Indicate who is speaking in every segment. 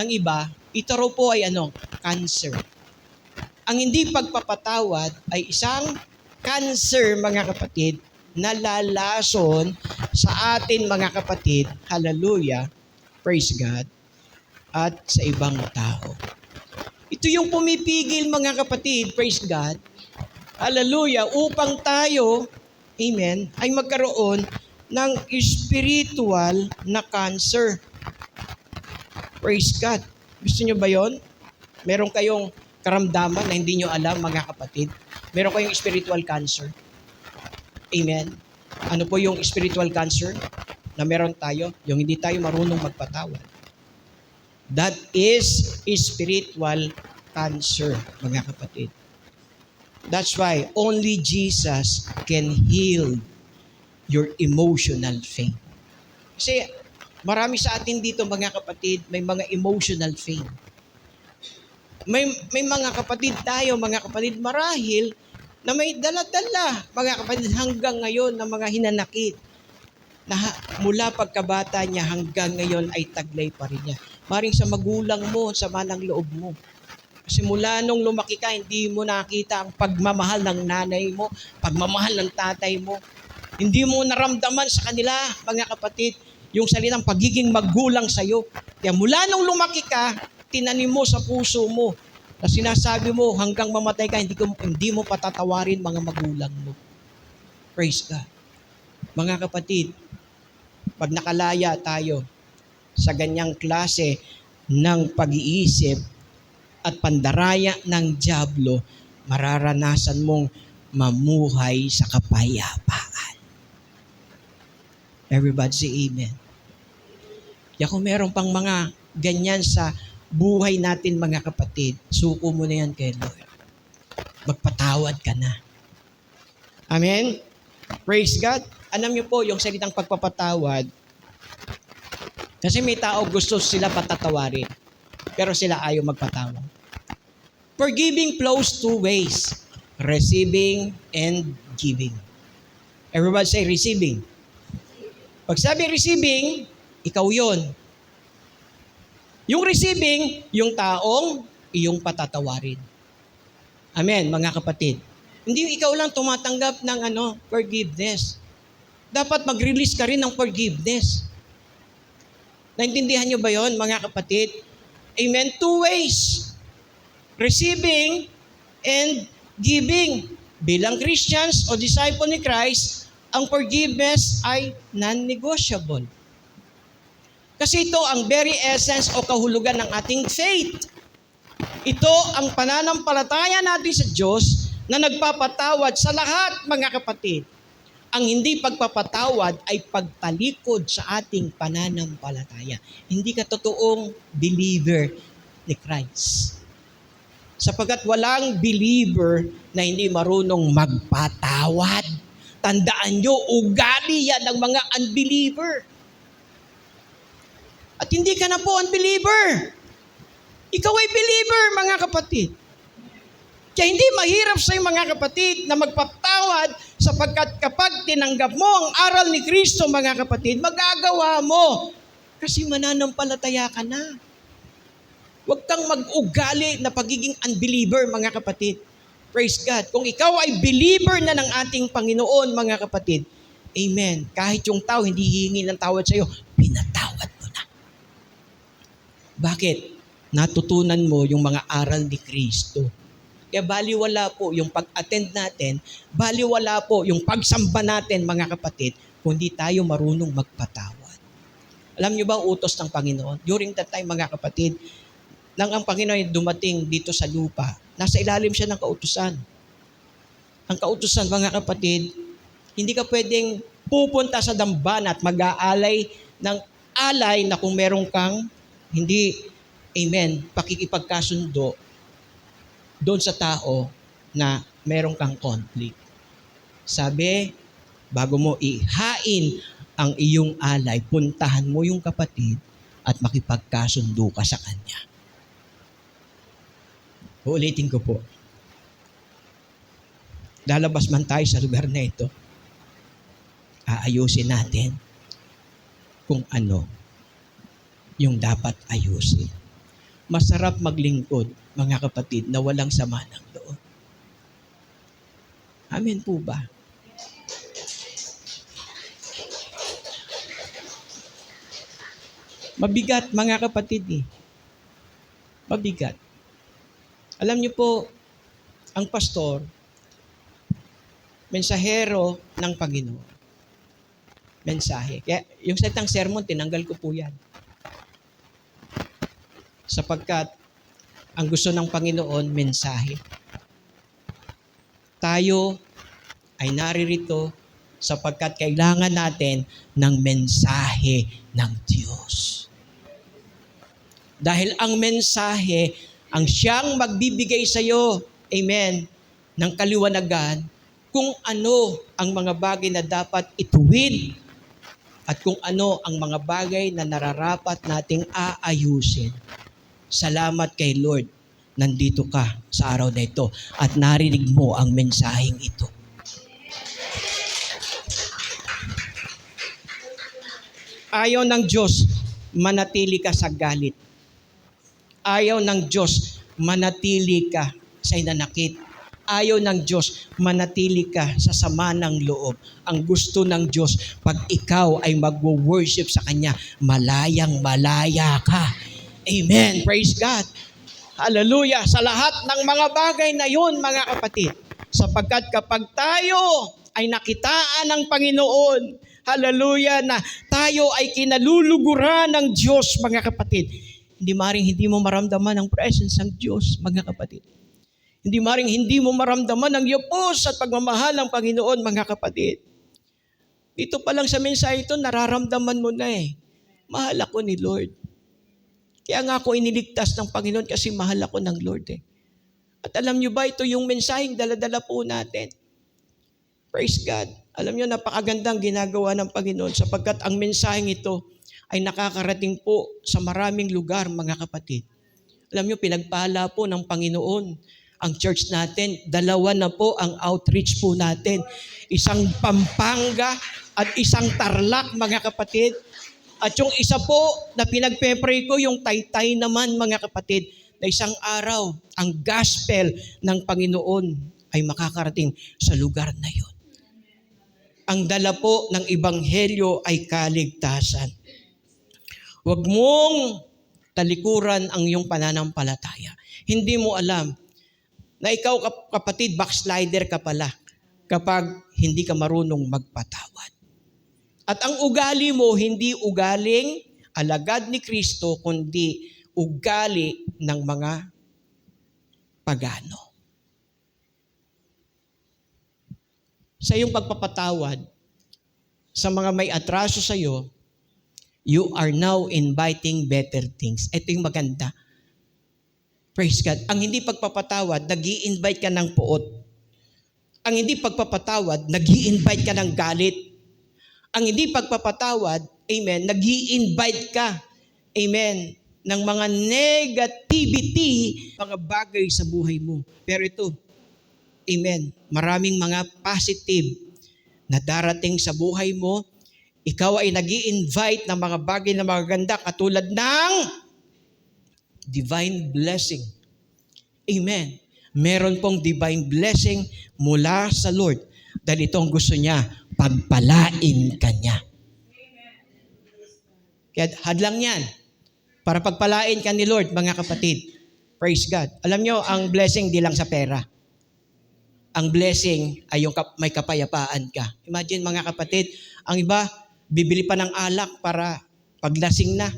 Speaker 1: ng iba, ito raw po ay cancer. Ang hindi pagpapatawad ay isang cancer, mga kapatid, na lalason sa atin, mga kapatid, hallelujah, praise God, at sa ibang tao. Ito yung pumipigil, mga kapatid, praise God, hallelujah, upang tayo, amen, ay magkaroon ng spiritual na cancer. Praise God. Gusto nyo ba yon? Meron kayong karamdaman na hindi nyo alam, mga kapatid? Meron kayong spiritual cancer? Amen? Ano po yung spiritual cancer na meron tayo? Yung hindi tayo marunong magpatawad. That is spiritual cancer, mga kapatid. That's why only Jesus can heal your emotional pain. Kasi marami sa atin dito, mga kapatid, may mga emotional pain. May mga kapatid tayo, mga kapatid, marahil na may dala-dala, mga kapatid, hanggang ngayon na mga hinanakit na mula pagkabata niya hanggang ngayon ay taglay pa rin niya. Maring sa magulang mo, sa manang loob mo. Kasi mula nung lumaki ka, hindi mo nakita ang pagmamahal ng nanay mo, pagmamahal ng tatay mo. Hindi mo naramdaman sa kanila, mga kapatid, yung salitang pagiging magulang sa'yo. Kaya mula nung lumaki ka, tinanim mo sa puso mo na sinasabi mo hanggang mamatay ka, hindi mo patatawarin mga magulang mo. Praise God. Mga kapatid, pag nakalaya tayo sa ganyang klase ng pag-iisip at pandaraya ng dyablo, mararanasan mong mamuhay sa kapayapaan. Everybody say amen. Kaya kung meron pang mga ganyan sa buhay natin, mga kapatid, suko mo na yan kay Lord. Magpatawad ka na. Amen? Praise God. Alam niyo po, yung salitang pagpapatawad, kasi may tao gusto sila patatawarin, pero sila ayaw magpatawad. Forgiving flows two ways, receiving and giving. Everybody say receiving. Pag sabi receiving, ikaw yon. Yung receiving, yung taong iyong patatawarin. Amen, mga kapatid. Hindi ikaw lang tumatanggap ng forgiveness. Dapat mag-release ka rin ng forgiveness. Naintindihan nyo ba yon, mga kapatid? Amen. Two ways. Receiving and giving. Bilang Christians o disciple ni Christ, ang forgiveness ay non-negotiable. Kasi ito ang very essence o kahulugan ng ating faith. Ito ang pananampalataya natin sa Diyos na nagpapatawad sa lahat, mga kapatid. Ang hindi pagpapatawad ay pagtalikod sa ating pananampalataya. Hindi ka totoong believer ni Christ. Sapagkat walang believer na hindi marunong magpatawad. Tandaan nyo, ugali yan ng mga unbeliever. At hindi ka na po unbeliever. Ikaw ay believer, mga kapatid. Kaya hindi mahirap sa iyo, mga kapatid, na magpatawad sapagkat kapag tinanggap mo ang aral ni Kristo, mga kapatid, magagawa mo. Kasi mananampalataya ka na. Huwag kang mag-ugali na pagiging unbeliever, mga kapatid. Praise God. Kung ikaw ay believer na ng ating Panginoon, mga kapatid, amen. Kahit yung tao hindi hihingi ng tawad sa iyo, pinatawad mo na. Bakit? Natutunan mo yung mga aral ni Kristo. Kaya baliwala po yung pag-attend natin, baliwala po yung pagsamba natin, mga kapatid, kung hindi tayo marunong magpatawad. Alam niyo ba ang utos ng Panginoon? During that time, mga kapatid, nang ang Panginoon dumating dito sa lupa, nasa ilalim siya ng kautusan. Ang kautusan, mga kapatid, hindi ka pwedeng pupunta sa dambana at mag-aalay ng alay na kung meron kang hindi, amen, pakikipagkasundo doon sa tao na meron kang conflict. Sabi, bago mo ihain ang iyong alay, puntahan mo yung kapatid at makipagkasundo ka sa kanya. Uulitin ko po. Lalabas man tayo sa lugar na ito, aayusin natin kung ano yung dapat ayusin. masarap maglingkod, mga kapatid, na walang sama ng loob. Amen po ba? Mabigat, mga kapatid eh. Mabigat. Alam niyo po, ang pastor, mensahero ng Panginoon. Mensahe. Kaya yung salitang sermon, tinanggal ko po yan. Sapagkat ang gusto ng Panginoon, mensahe. Tayo ay naririto sapagkat kailangan natin ng mensahe ng Diyos. Dahil ang mensahe, ang siyang magbibigay sa iyo, amen, ng kaliwanagan, kung ano ang mga bagay na dapat ituwid at kung ano ang mga bagay na nararapat nating aayusin. Salamat kay Lord, nandito ka sa araw na ito at narinig mo ang mensaheng ito. Ayaw ng Diyos, manatili ka sa galit. Ayaw ng Diyos, manatili ka sa inanakit. Ayaw ng Diyos, manatili ka sa sama ng loob. Ang gusto ng Diyos, pag ikaw ay mag-worship sa Kanya, malayang-malaya ka. Amen. Praise God. Hallelujah. Sa lahat ng mga bagay na yun, mga kapatid, sapagkat kapag tayo ay nakitaan ng Panginoon, hallelujah, na tayo ay kinaluluguran ng Diyos, mga kapatid, hindi mo maramdaman ang presence ng Diyos, mga kapatid. Hindi mo maramdaman ang yupos at pagmamahal ng Panginoon, mga kapatid. Dito pa lang sa mensahe ito, nararamdaman mo na eh. Mahal ako ni Lord. Kaya nga ako iniligtas ng Panginoon kasi mahal ako ng Lord eh. At alam nyo ba, ito yung mensaheng dala-dala po natin. Praise God. Alam nyo, napakagandang ginagawa ng Panginoon sapagkat ang mensaheng ito ay nakakarating po sa maraming lugar, mga kapatid. Alam nyo, pinagpala po ng Panginoon ang church natin. 2 na po ang outreach po natin. Isang Pampanga at isang Tarlac, mga kapatid. At yung isa po na pinagpe-pray ko, yung Taytay naman, mga kapatid, na isang araw, ang gospel ng Panginoon ay makakarating sa lugar na yon. Ang dala po ng ebanghelyo ay kaligtasan. Huwag mong talikuran ang iyong pananampalataya. Hindi mo alam na ikaw, kapatid, backslider ka pala kapag hindi ka marunong magpatawad. At ang ugali mo, hindi ugaling alagad ni Kristo, kundi ugali ng mga pagano. Sa iyong pagpapatawad, sa mga may atraso sa iyo, you are now inviting better things. Ito yung maganda. Praise God. Ang hindi pagpapatawad, nag-i-invite ka ng puot. Ang hindi pagpapatawad, nag-i-invite ka ng galit. Ang hindi pagpapatawad, amen, nag-i-invite ka, amen, ng mga negativity, mga bagay sa buhay mo. Pero ito, amen, maraming mga positive na darating sa buhay mo. Ikaw ay nag-i-invite ng mga bagay na magaganda katulad ng divine blessing. Amen. Meron pong divine blessing mula sa Lord dahil ito ang gusto niya, pagpalain ka niya. Kaya hadlang yan para pagpalain ka ni Lord, mga kapatid. Praise God. Alam nyo, ang blessing di lang sa pera. Ang blessing ay yung may kapayapaan ka. Imagine, mga kapatid, ang iba, bibili pa ng alak para paglasing na,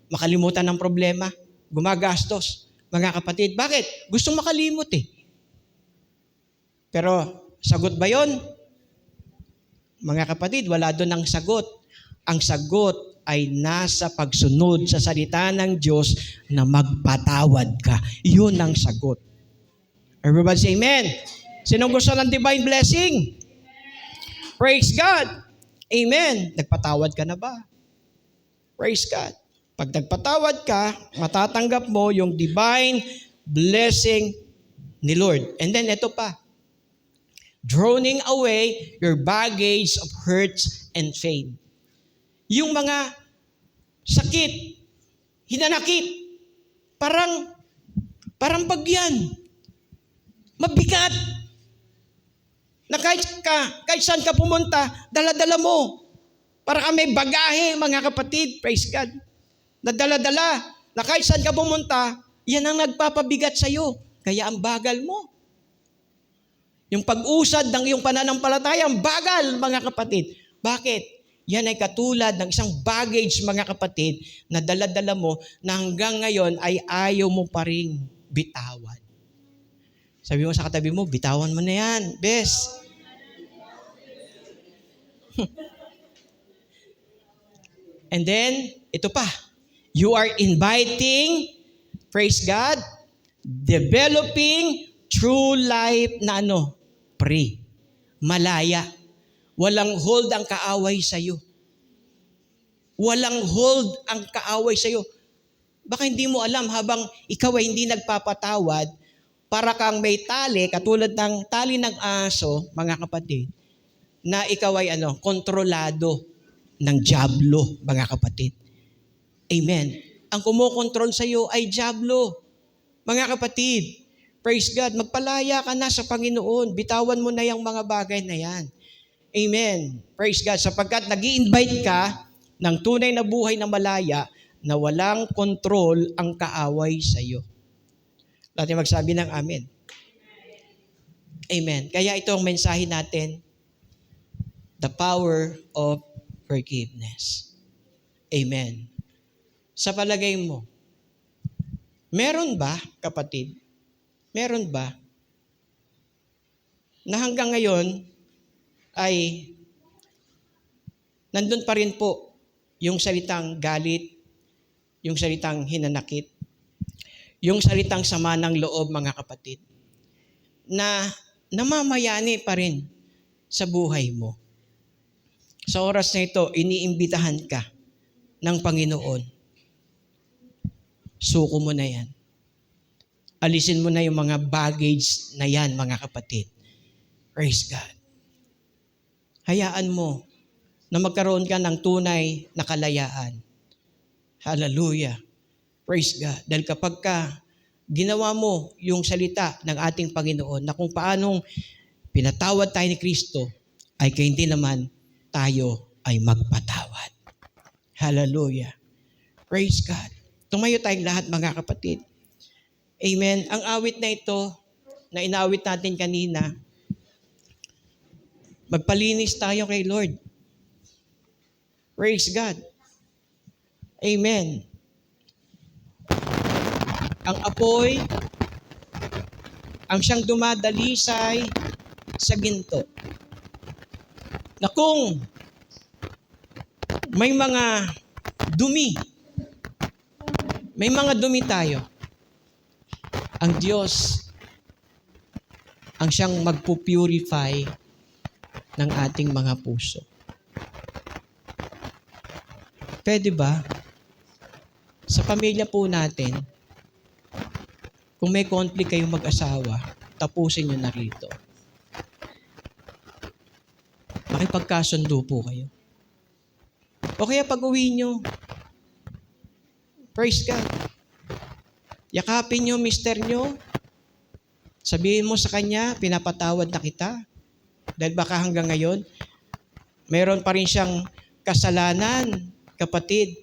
Speaker 1: makalimutan ng problema, gumagastos. Mga kapatid, bakit? Gustong makalimot eh. Pero, sagot ba yon? Mga kapatid, wala doon ang sagot. Ang sagot ay nasa pagsunod sa salita ng Diyos na magpatawad ka. Yun ang sagot. Everybody say amen. Sinong gusto ng divine blessing? Praise God. Amen. Nagpatawad ka na ba? Praise God. Pag nagpatawad ka, matatanggap mo yung divine blessing ni Lord. And then ito pa. Droning away your baggage of hurts and pain. Yung mga sakit, hinanakit, Parang bagyan. Mabigat. Na kahit saan ka pumunta, dala-dala mo. Para ka may bagahe, mga kapatid. Praise God. Na dala-dala. Na kahit saan ka pumunta, yan ang nagpapabigat sa'yo. Kaya ang bagal mo. Yung pag-usad ng iyong pananampalataya, ang bagal, mga kapatid. Bakit? Yan ay katulad ng isang baggage, mga kapatid, na dala-dala mo na hanggang ngayon ay ayaw mo pa rin bitawan. Sabi mo sa katabi mo, bitawan mo na yan, bes. And then, ito pa. You are inviting, praise God, developing true life na free, malaya. Walang hold ang kaaway sa'yo. Walang hold ang kaaway sa'yo. Baka hindi mo alam habang ikaw ay hindi nagpapatawad, para kang may tali, katulad ng tali ng aso, mga kapatid, na ikaw ay kontrolado ng dyablo, mga kapatid. Amen. Ang kumokontrol sa'yo ay dyablo. Mga kapatid, praise God, magpalaya ka na sa Panginoon. Bitawan mo na yung mga bagay na yan. Amen. Praise God. Sapagkat nag-i-invite ka ng tunay na buhay na malaya na walang kontrol ang kaaway sa iyo. Natin magsabi ng amen. Amen. Kaya ito ang mensahe natin, the power of forgiveness. Amen. Sa palagay mo, meron ba, kapatid, meron ba na hanggang ngayon ay nandun pa rin po yung salitang galit, yung salitang hinanakit, yung salitang sama ng loob, mga kapatid, na namamayani pa rin sa buhay mo. Sa oras na ito, iniimbitahan ka ng Panginoon. Suko mo na yan. Alisin mo na yung mga baggage na yan, mga kapatid. Praise God. Hayaan mo na magkaroon ka ng tunay na kalayaan. Hallelujah. Praise God. Dahil kapag ginawa mo yung salita ng ating Panginoon na kung paanong pinatawad tayo ni Kristo, ay kaya hindi naman tayo ay magpatawad. Hallelujah. Praise God. Tumayo tayong lahat, mga kapatid. Amen. Ang awit na ito, na inawit natin kanina, magpalinis tayo kay Lord. Praise God. Amen. Ang apoy, ang siyang dumadalisay sa ginto. Na kung may mga dumi tayo, ang Diyos ang siyang magpupurify ng ating mga puso. Pwede ba? Sa pamilya po natin, kung may conflict kayong mag-asawa, tapusin nyo na rito. Makipagkasundo po kayo. O kaya pag-uwi nyo, praise God. Yakapin nyo, mister nyo. Sabihin mo sa kanya, pinapatawad na kita. Dahil baka hanggang ngayon, mayroon pa rin siyang kasalanan, kapatid.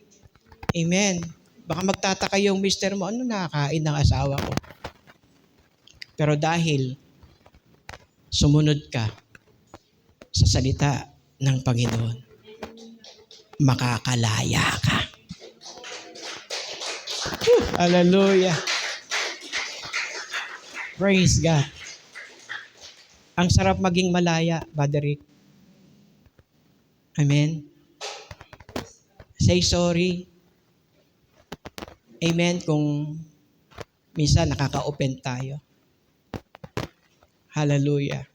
Speaker 1: Amen. Baka magtataka yung mister mo, ano nakakain ng asawa ko? Pero dahil sumunod ka sa salita ng Panginoon, makakalaya ka. Hallelujah. Praise God. Ang sarap maging malaya, Brother Rick. Amen. Say sorry. Amen. Kung minsan nakaka-offend tayo. Hallelujah.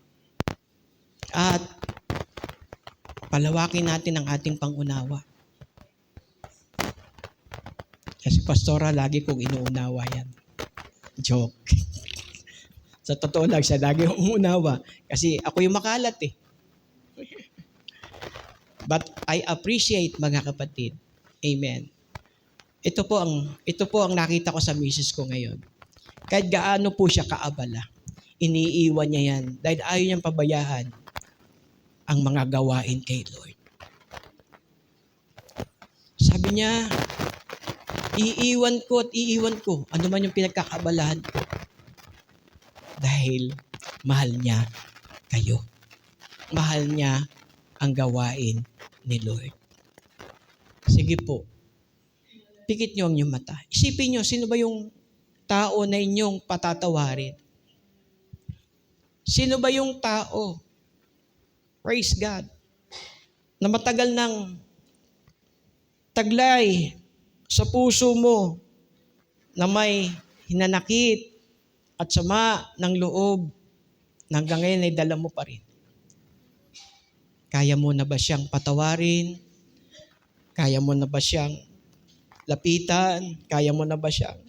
Speaker 1: At palawakin natin ang ating pangunawa. Kasi pastora, lagi kong inuunawa yan. Joke. Sa totoo lang, siya lagi kong umuunawa. Kasi ako yung makalat eh. But I appreciate, mga kapatid. Amen. ito po ang nakita ko sa misis ko ngayon. Kahit gaano po siya kaabala, iniiwan niya yan dahil ayaw niyang pabayaan ang mga gawain kay Lord. Sabi niya, iiwan ko at iiwan ko ano man yung pinagkakaabalahan ko. Dahil mahal niya kayo. Mahal niya ang gawain ni Lord. Sige po, pikit niyo ang inyong mata. Isipin niyo, sino ba yung tao na inyong patatawarin? Sino ba yung tao? Praise God. Na matagal nang taglay sa puso mo na may hinanakit at sama ng loob na hanggang ngayon ay dala mo pa rin. Kaya mo na ba siyang patawarin? Kaya mo na ba siyang lapitan? Kaya mo na ba siyang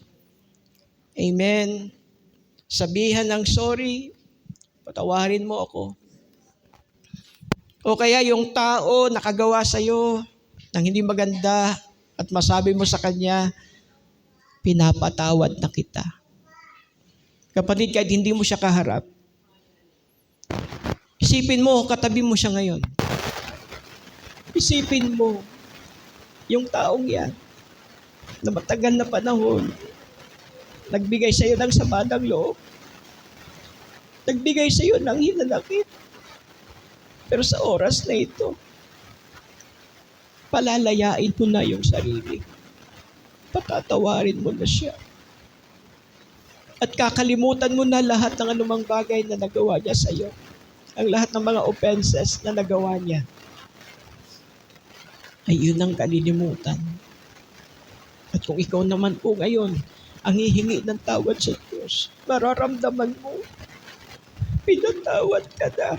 Speaker 1: amen? Sabihan ng sorry, patawarin mo ako. O kaya yung tao nakagawa sa'yo ng hindi maganda at masabi mo sa kanya, pinapatawad na kita. Kapatid, kahit hindi mo siya kaharap, isipin mo, katabi mo siya ngayon. Isipin mo, yung taong yan, na matagal na panahon, nagbigay sa iyo ng sama ng loob, nagbigay sa iyo ng hinanakit. Pero sa oras na ito, palalayain mo na yung sarili. Patatawarin mo na siya. At kakalimutan mo na lahat ng anumang bagay na nagawa niya sa iyo. Ang lahat ng mga offenses na nagawa niya. Ay yun ang kalilimutan. At kung ikaw naman po ngayon, ang hihingi ng tawad sa Diyos, mararamdaman mo, pinatawad ka na.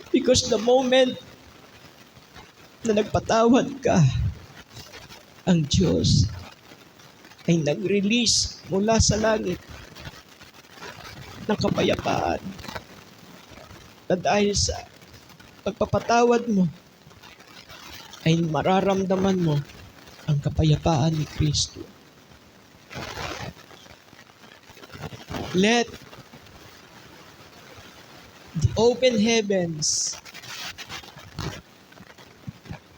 Speaker 1: Because the moment na nagpatawad ka, ang Diyos ay nag-release mula sa langit ng kapayapaan. Na dahil sa pagpapatawad mo, ay mararamdaman mo ang kapayapaan ni Kristo. Let the open heavens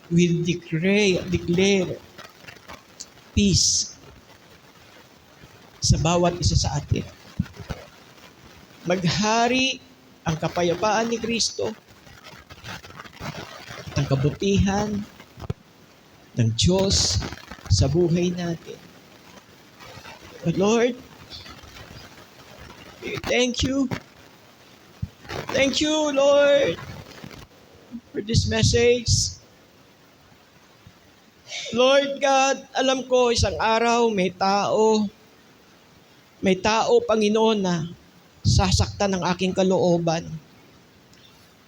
Speaker 1: will declare peace sa bawat isa sa atin. Maghari ang kapayapaan ni Kristo, ang kabutihan ng Diyos sa buhay natin. But Lord, thank you. Thank you, Lord, for this message. Lord God, alam ko isang araw may tao, Panginoon, na sasaktan ng aking kalooban.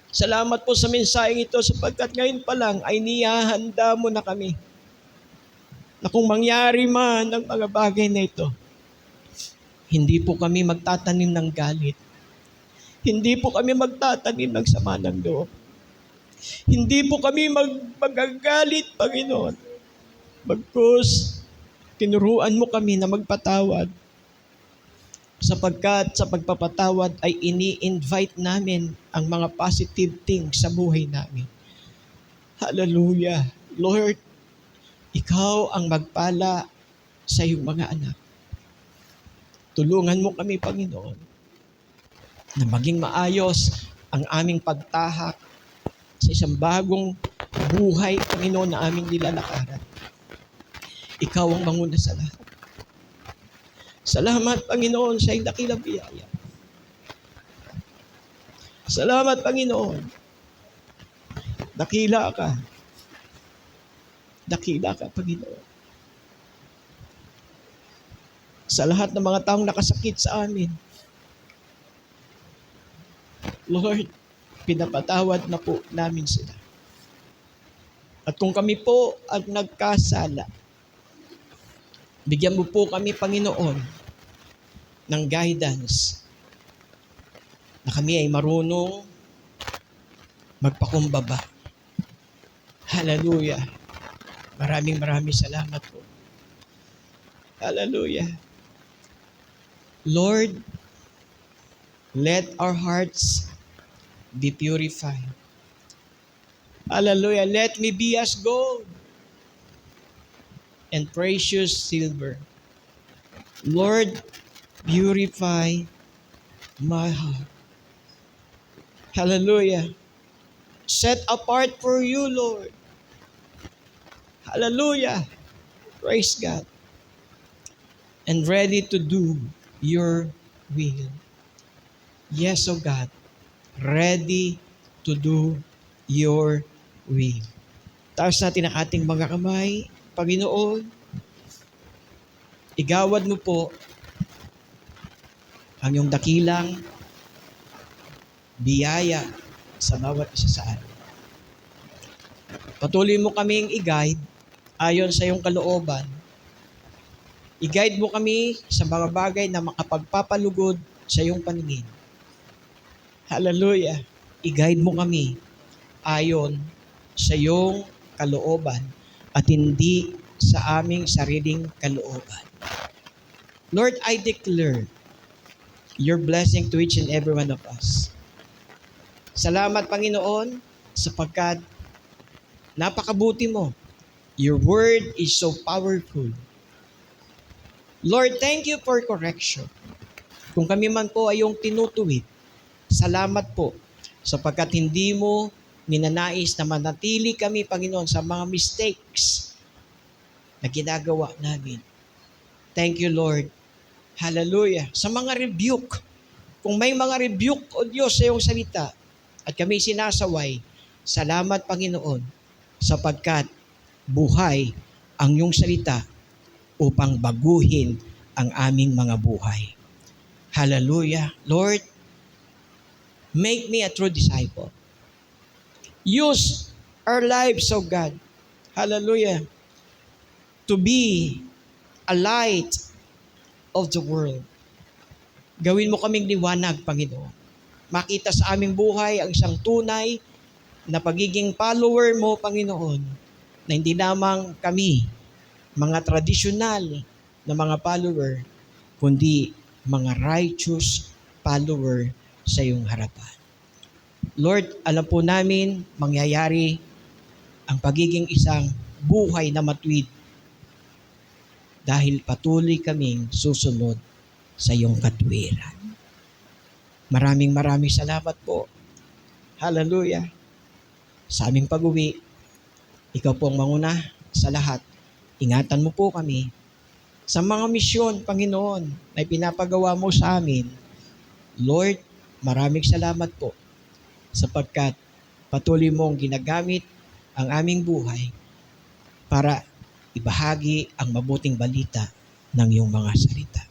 Speaker 1: Salamat po sa mensaheng ito sapagkat ngayon pa lang ay niyahanda mo na kami na kung mangyari man ang mga bagay na ito, hindi po kami magtatanim ng galit. Hindi po kami magtatanim ng sama ng loob. Hindi po kami magagalit, Panginoon. Bagkus, tinuruan mo kami na magpatawad. Sapagkat sa pagpapatawad ay ini-invite namin ang mga positive things sa buhay namin. Hallelujah. Lord, Ikaw ang magpala sa iyong mga anak. Tulungan mo kami, Panginoon, na maging maayos ang aming pagtahak sa isang bagong buhay, Panginoon, na aming nilalakaran. Ikaw ang manguna sa lahat. Salamat, Panginoon, sa iyong dakilang biyaya. Salamat, Panginoon. Dakila ka. Dakila ka, Panginoon. Sa lahat ng mga taong nakasakit sa amin, Lord, pinapatawad na po namin sila. At kung kami po ang nagkasala, bigyan mo po kami, Panginoon, ng guidance na kami ay marunong magpakumbaba. Hallelujah. Maraming salamat po. Hallelujah. Lord, let our hearts be purified. Hallelujah. Let me be as gold and precious silver. Lord, purify my heart. Hallelujah. Set apart for you, Lord. Hallelujah. Praise God. And ready to do your will. Yes, O God. Ready to do your will. Taas natin ang ating mga kamay. Panginoon, igawad mo po ang iyong dakilang biyaya sa bawat isa sa atin. Patuloy mo kaming i-guide ayon sa iyong kalooban. I-guide mo kami sa mga bagay na makapagpapalugod sa iyong paningin. Hallelujah. I-guide mo kami ayon sa iyong kalooban at hindi sa aming sariling kalooban. Lord, I declare your blessing to each and every one of us. Salamat, Panginoon, sapagkat napakabuti mo. Your word is so powerful. Lord, thank you for correction. Kung kami man po ay yung tinutuwid, salamat po sapagkat hindi mo ninanais na manatili kami, Panginoon, sa mga mistakes na ginagawa namin. Thank you, Lord. Hallelujah. Sa mga rebuke, kung may mga rebuke, O Diyos, sa iyong salita, at kami sinasaway, salamat, Panginoon, sapagkat buhay ang iyong salita upang baguhin ang aming mga buhay. Hallelujah. Lord, make me a true disciple. Use our lives, O God, hallelujah, to be a light of the world. Gawin mo kaming liwanag, Panginoon. Makita sa aming buhay ang isang tunay na pagiging follower mo, Panginoon, na hindi lamang kami mga tradisyonal na mga follower, kundi mga righteous follower sa iyong harapan. Lord, alam po namin mangyayari ang pagiging isang buhay na matuwid dahil patuloy kaming susunod sa iyong katuwiran. Maraming salamat po. Hallelujah. Sa aming pag-uwi, ikaw po ang manguna sa lahat. Ingatan mo po kami sa mga misyon, Panginoon, na pinapagawa mo sa amin. Lord, maraming salamat po sapagkat patuloy mong ginagamit ang aming buhay para ibahagi ang mabuting balita ng iyong mga salita.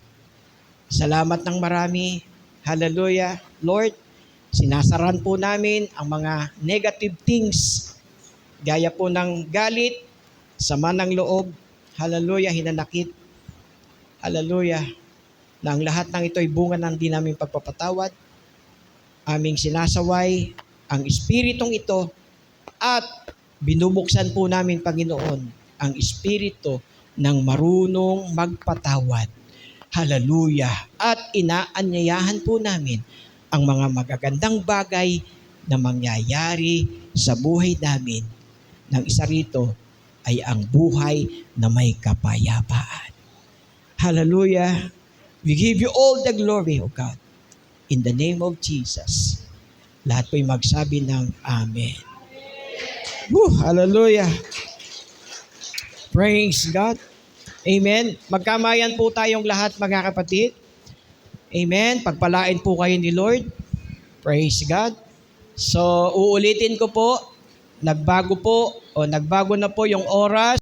Speaker 1: Salamat ng marami. Hallelujah. Lord, sinasaran po namin ang mga negative things gaya po ng galit, sama ng loob, hallelujah, hinanakit, hallelujah, na ang lahat ng ito ay bunga ng di namin pagpapatawad. Aming sinasaway ang espiritong ito at binubuksan po namin, Panginoon, ang espiritu ng marunong magpatawad. Hallelujah. At inaanyayahan po namin ang mga magagandang bagay na mangyayari sa buhay namin. Nang isa rito ay ang buhay na may kapayapaan. Hallelujah. We give you all the glory, O God. In the name of Jesus. Lahat po'y magsabi ng Amen. Woo, hallelujah. Praise God. Amen. Magkamayan po tayong lahat, mga kapatid. Amen. Pagpalain po kayo ni Lord. Praise God. So, uulitin ko po, nagbago na po yung oras.